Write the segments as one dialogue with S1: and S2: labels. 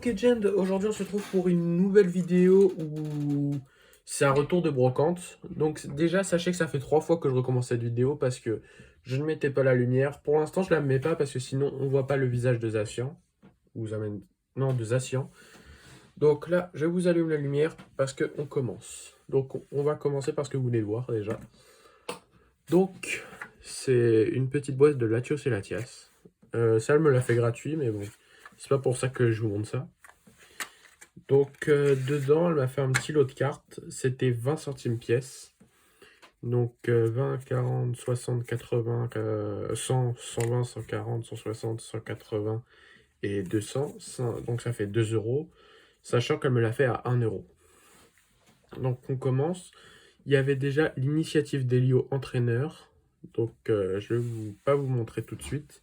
S1: Ok Jend, aujourd'hui on se retrouve pour une nouvelle vidéo où c'est un retour de brocante. Donc déjà sachez que ça fait 3 fois que je recommence cette vidéo parce que je ne mettais pas la lumière. Pour l'instant je la mets pas parce que sinon on voit pas le visage de Zacian. Ou Zamen... Non, de Zacian. Donc là je vous allume la lumière parce que on commence. Donc on va commencer par ce que vous venez de voir déjà. Donc c'est une petite boîte de Latios et Latias. Ça elle me l'a fait gratuit mais bon, c'est pas pour ça que je vous montre ça. Donc dedans, elle m'a fait un petit lot de cartes. C'était 20 centimes pièce. Donc 20, 40, 60, 80, 100, 120, 140, 160, 180 et 200. Donc ça fait 2 euros. Sachant qu'elle me l'a fait à 1 euro. Donc on commence. Il y avait déjà l'initiative d'Elio entraîneur. Donc je vais pas vous montrer tout de suite.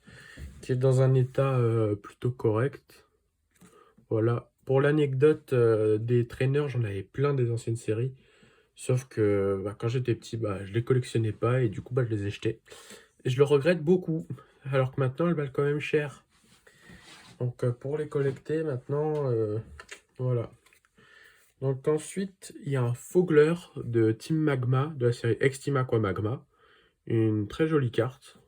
S1: Qui est dans un état plutôt correct. Voilà. Pour l'anecdote des traîneurs, j'en avais plein des anciennes séries. Sauf que quand j'étais petit, je les collectionnais pas et du coup, je les ai jetés. Et je le regrette beaucoup. Alors que maintenant, elles valent quand même cher. Donc pour les collecter, maintenant, voilà. Donc ensuite, il y a un Fogler de Team Magma, de la série Ex-Team Aqua Magma. Une très jolie carte.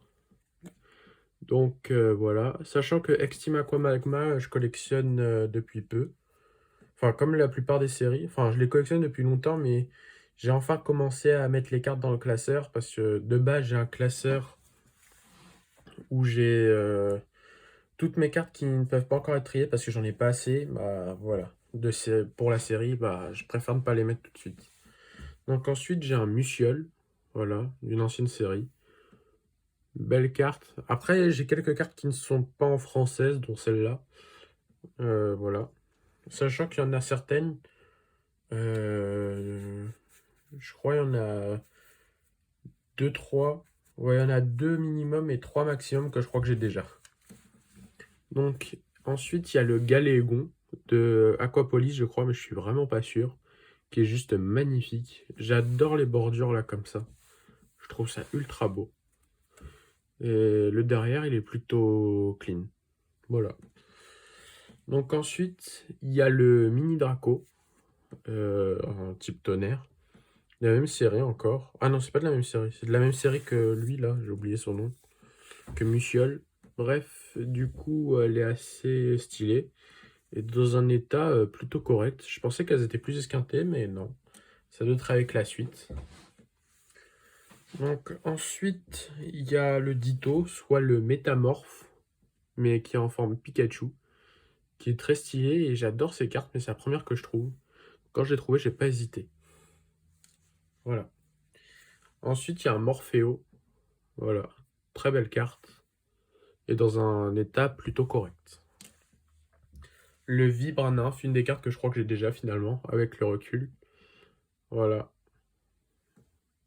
S1: Donc voilà. Sachant que Ex-Team Aqua Magma, je collectionne depuis peu. Enfin, comme la plupart des séries. Enfin, je les collectionne depuis longtemps, mais j'ai enfin commencé à mettre les cartes dans le classeur parce que de base, j'ai un classeur où j'ai toutes mes cartes qui ne peuvent pas encore être triées parce que j'en ai pas assez. Voilà. Pour la série, je préfère ne pas les mettre tout de suite. Donc ensuite, j'ai un Musiol. Voilà, d'une ancienne série. Belle carte. Après, j'ai quelques cartes qui ne sont pas en française, dont celle-là. Voilà. Sachant qu'il y en a certaines. euh, Je crois qu'il y en a 2 3. Ouais, il y en a 2 minimum et 3 maximum que je crois que j'ai déjà. Donc, ensuite, il y a le Galégon de Aquapolis, je crois, mais je suis vraiment pas sûr. Qui est juste magnifique. J'adore les bordures là comme ça. Je trouve ça ultra beau. Et le derrière, il est plutôt clean. Voilà. Donc ensuite, il y a le Mini Draco, en type tonnerre. De la même série encore. Ah non, c'est pas de la même série. C'est de la même série que lui, là. J'ai oublié son nom. Que Musiol. Bref, du coup, elle est assez stylée. Et dans un état plutôt correct. Je pensais qu'elles étaient plus esquintées, mais non. Ça doit être avec la suite. Donc ensuite, il y a le Ditto, soit le Métamorphe, mais qui est en forme Pikachu. Qui est très stylé et j'adore ces cartes, mais c'est la première que je trouve. Quand je l'ai trouvé, j'ai pas hésité. Voilà. Ensuite, il y a un Morpheo. Voilà. Très belle carte. Et dans un état plutôt correct. Le Vibre Nymph, une des cartes que je crois que j'ai déjà finalement, avec le recul. Voilà.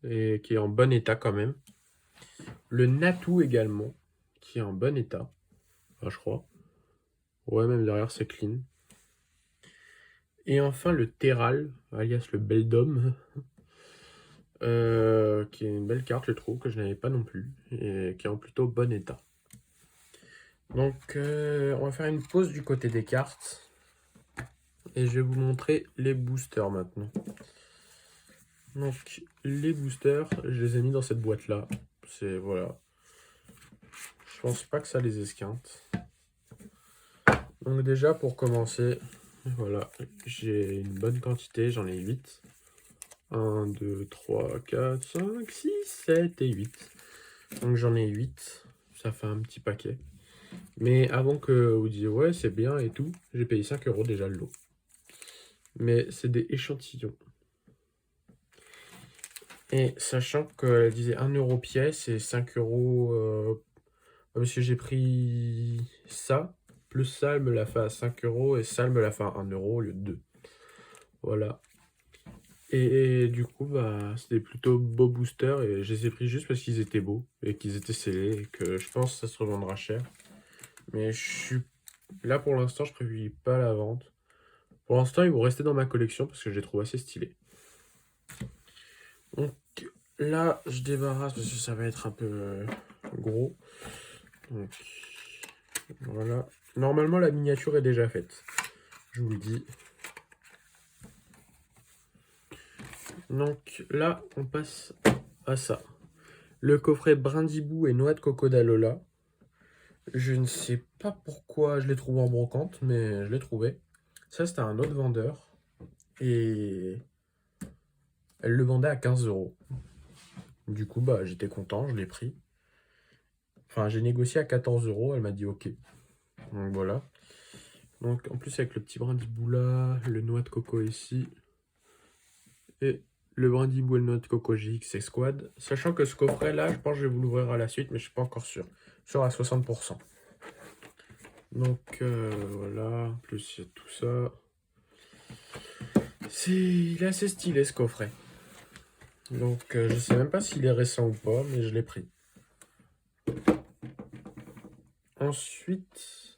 S1: Et qui est en bon état quand même. Le Natou également, qui est en bon état. Enfin, je crois. Ouais, même derrière, c'est clean. Et enfin, le Terral, alias le Beldum. Qui est une belle carte, je trouve, que je n'avais pas non plus. Et qui est en plutôt bon état. Donc, on va faire une pause du côté des cartes. Et je vais vous montrer les boosters maintenant. Donc, les boosters, je les ai mis dans cette boîte-là. C'est, voilà. Je pense pas que ça les esquinte. Donc déjà, pour commencer, voilà, j'ai une bonne quantité, j'en ai 8. 1, 2, 3, 4, 5, 6, 7 et 8. Donc j'en ai 8, ça fait un petit paquet. Mais avant que vous disiez, ouais, c'est bien et tout, j'ai payé 5 euros déjà le lot. Mais c'est des échantillons. Et sachant qu'elle disait 1 euro pièce et 5 euros, parce que j'ai pris ça, plus ça, elle me l'a fait à 5 euros et ça, elle me l'a fait à 1 euro au lieu de 2. Voilà. Et du coup, c'était plutôt beaux boosters et je les ai pris juste parce qu'ils étaient beaux et qu'ils étaient scellés et que je pense que ça se revendra cher. Mais je suis là pour l'instant, je privilégie pas la vente. Pour l'instant, ils vont rester dans ma collection parce que je les trouve assez stylés. Donc là, je débarrasse parce que ça va être un peu gros. Donc voilà. Normalement, la miniature est déjà faite. je vous le dis. Donc là, on passe à ça. Le coffret Brindibou et Noix de Coco d'Alola. Je ne sais pas pourquoi je l'ai trouvé en brocante, mais je l'ai trouvé. Ça, c'était un autre vendeur. Et elle le vendait à 15 euros. Du coup, bah, j'étais content, je l'ai pris. Enfin, j'ai négocié à 14 euros, elle m'a dit OK. Donc voilà. Donc en plus, avec le petit brindibou là, le noix de coco ici, et le brindibou et le noix de coco GX et Squad. Sachant que ce coffret là, je pense que je vais vous l'ouvrir à la suite, mais je suis pas encore sûr. Je suis à 60%. Donc voilà, en plus il y a tout ça. Il est assez stylé ce coffret. Donc je sais même pas s'il est récent ou pas, mais je l'ai pris. Ensuite,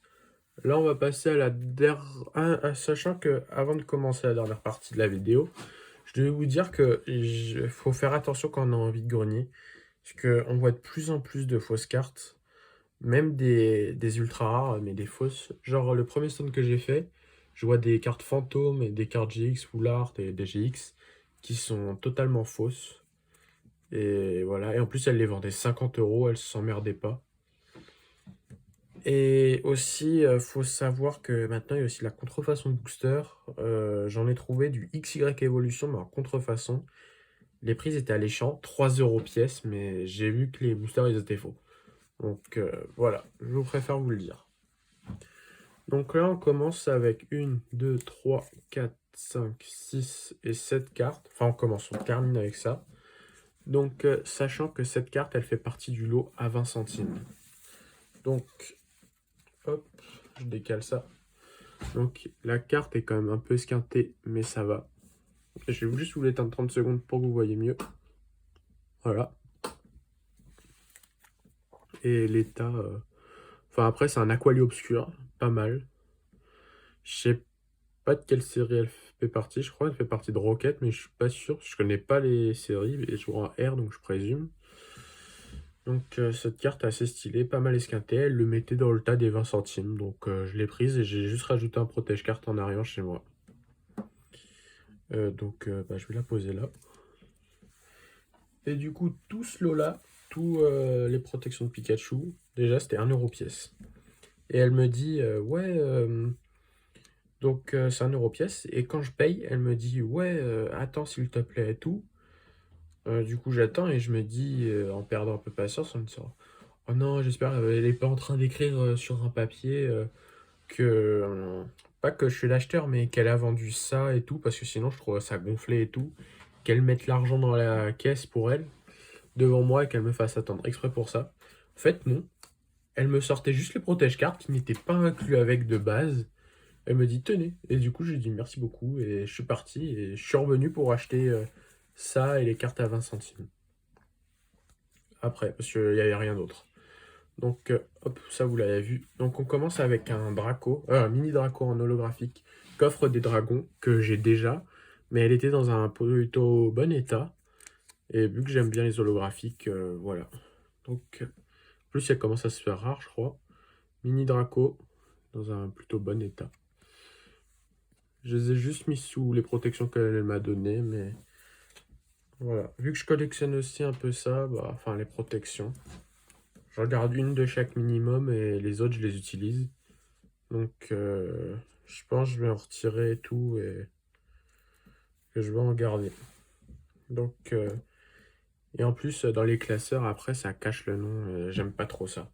S1: là on va passer à la dernière... Sachant que avant de commencer la dernière partie de la vidéo, je devais vous dire que faut faire attention quand on a envie de grenier. Parce qu'on voit de plus en plus de fausses cartes. Même des ultra rares, mais des fausses. Genre le premier stand que j'ai fait, je vois des cartes fantômes et des cartes GX, Full Art et des GX qui sont totalement fausses. Et voilà. Et en plus, elles les vendaient 50 euros, elles s'emmerdaient pas. Et aussi, faut savoir que maintenant, il y a aussi la contrefaçon de booster. J'en ai trouvé du XY Evolution, mais en contrefaçon. Les prix étaient alléchants, 3 euros pièce, mais j'ai vu que les boosters, ils étaient faux. Donc voilà, je vous préfère vous le dire. Donc là, on commence avec 1, 2, 3, 4, 5, 6 et 7 cartes. Enfin, on termine avec ça. Donc, sachant que cette carte, elle fait partie du lot à 20 centimes. Donc, hop, je décale ça. Donc, la carte est quand même un peu esquintée, mais ça va. Je vais juste vous l'éteindre 30 secondes pour que vous voyez mieux. Voilà. Et l'état... Enfin, après, c'est un Aquali Obscur, pas mal. Je sais pas de quelle série elle fait partie. Je crois qu'elle fait partie de Rocket, mais je suis pas sûr. Je connais pas les séries. Et je vois un R, donc je présume. Donc cette carte est assez stylée, pas mal esquintée. Elle le mettait dans le tas des 20 centimes. Donc je l'ai prise et j'ai juste rajouté un protège-carte en arrière chez moi. Donc bah, je vais la poser là. Et du coup, tout ce lot-là, tous les protections de Pikachu, déjà c'était 1 euro pièce. Et elle me dit, ouais... Donc c'est 1 euro pièce. Et quand je paye, elle me dit ouais, attends s'il te plaît et tout. Du coup j'attends et je me dis en perdant un peu patience en me disant oh non j'espère elle est pas en train d'écrire sur un papier que pas que je suis l'acheteur mais qu'elle a vendu ça et tout parce que sinon je trouve ça gonflé et tout. Qu'elle mette l'argent dans la caisse pour elle devant moi et qu'elle me fasse attendre exprès pour ça. En fait non. Elle me sortait juste les protège-cartes qui n'étaient pas inclus avec de base. Elle me dit tenez. Et du coup, je lui dis merci beaucoup. Et je suis parti. Et je suis revenu pour acheter ça et les cartes à 20 centimes. Après, parce qu'il n'y avait rien d'autre. Donc, hop, ça vous l'avez vu. Donc, on commence avec un Draco, un mini Draco en holographique, coffre des dragons, que j'ai déjà. Mais elle était dans un plutôt bon état. Et vu que j'aime bien les holographiques, voilà. Donc, en plus, elle commence à se faire rare, je crois. Mini Draco, dans un plutôt bon état. Je les ai juste mis sous les protections qu'elle m'a données, mais voilà. Vu que je collectionne aussi un peu ça, bah, enfin les protections, je regarde une de chaque minimum et les autres je les utilise. Donc je pense que je vais en retirer tout et que je vais en garder. Donc et en plus dans les classeurs après ça cache le nom, j'aime pas trop ça.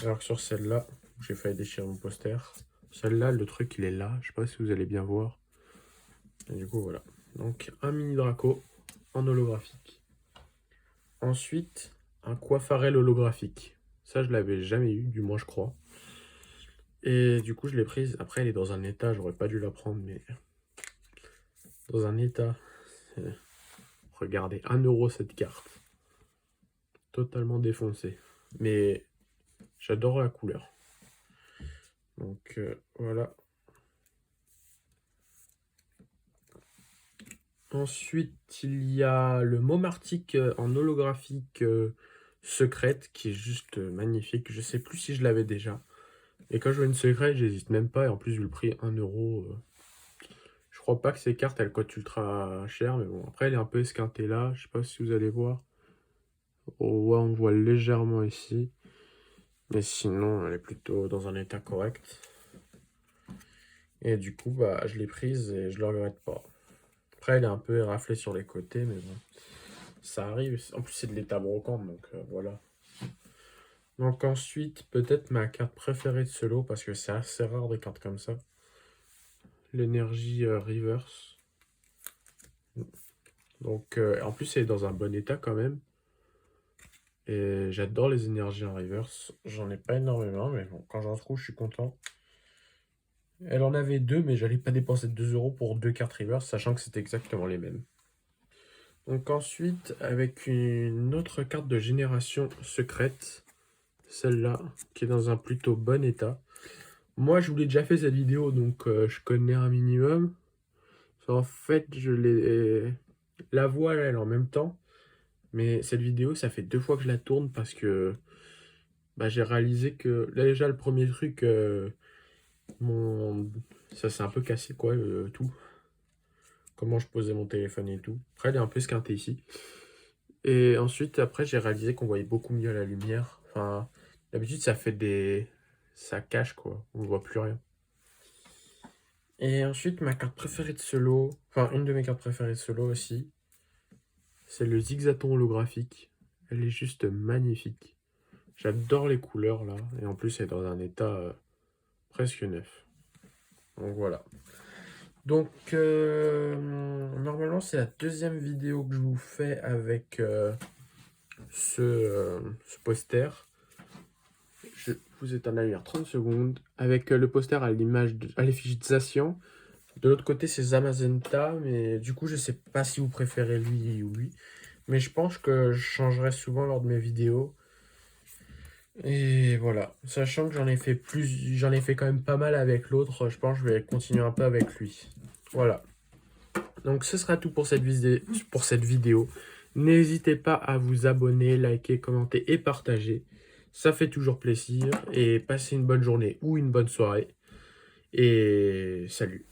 S1: Alors que sur celle-là, j'ai failli déchirer mon poster. Celle-là, le truc il est là, je sais pas si vous allez bien voir. Et du coup voilà. Donc un mini Draco en holographique. Ensuite, un Coiffarel holographique. Ça, je l'avais jamais eu, du moins je crois. Et du coup, je l'ai prise. Après, elle est dans un état, j'aurais pas dû la prendre, mais dans un état. Regardez, 1 euro cette carte. Totalement défoncée. Mais j'adore la couleur. Donc voilà. Ensuite, il y a le Momartic en holographique secrète qui est juste magnifique. Je sais plus si je l'avais déjà. Et quand je vois une secrète, j'hésite même pas. Et en plus, vu le prix, 1 euro. Je crois pas que ces cartes, elles coûtent ultra cher, mais bon, après, elle est un peu esquintée là. Je sais pas si vous allez voir. Oh, ouais, on voit légèrement ici. Mais sinon, elle est plutôt dans un état correct. Et du coup, bah, je l'ai prise et je le regrette pas. Après, elle est un peu éraflée sur les côtés, mais bon, ça arrive. En plus, c'est de l'état brocante, donc voilà. Donc ensuite, peut-être ma carte préférée de ce lot, parce que c'est assez rare des cartes comme ça. L'énergie reverse. Donc, en plus, elle est dans un bon état quand même. Et j'adore les énergies en reverse. J'en ai pas énormément, mais bon, quand j'en trouve, je suis content. Elle en avait deux, mais j'allais pas dépenser 2 euros pour deux cartes reverse, sachant que c'était exactement les mêmes. Donc ensuite, avec une autre carte de génération secrète, celle-là, qui est dans un plutôt bon état. Moi, je vous l'ai déjà fait cette vidéo, donc je connais un minimum. En fait, la voix, elle est en même temps. Mais cette vidéo, ça fait 2 fois que je la tourne parce que bah, j'ai réalisé que là, déjà, le premier truc, ça s'est un peu cassé, quoi, tout. Comment je posais mon téléphone et tout. Après, elle est un peu esquintée ici. Et ensuite, après, j'ai réalisé qu'on voyait beaucoup mieux à la lumière. Enfin, d'habitude, ça fait des... Ça cache, quoi. On ne voit plus rien. Et ensuite, ma carte préférée de ce lot, enfin, une de mes cartes préférées de ce lot aussi, c'est le Zigzaton holographique. Elle est juste magnifique. J'adore les couleurs, là. Et en plus, elle est dans un état presque neuf. Donc, voilà. Donc, normalement, c'est la deuxième vidéo que je vous fais avec ce poster. Je vous éteins la lumière 30 secondes. Avec le poster à l'image à l'effigie de Zacian. De l'autre côté, c'est Zamazenta. Mais du coup, je sais pas si vous préférez lui ou lui. Mais je pense que je changerai souvent lors de mes vidéos. Et voilà. Sachant que j'en ai fait quand même pas mal avec l'autre. Je pense que je vais continuer un peu avec lui. Voilà. Donc ce sera tout pour cette vidéo. N'hésitez pas à vous abonner, liker, commenter et partager. Ça fait toujours plaisir. Et passez une bonne journée ou une bonne soirée. Et salut.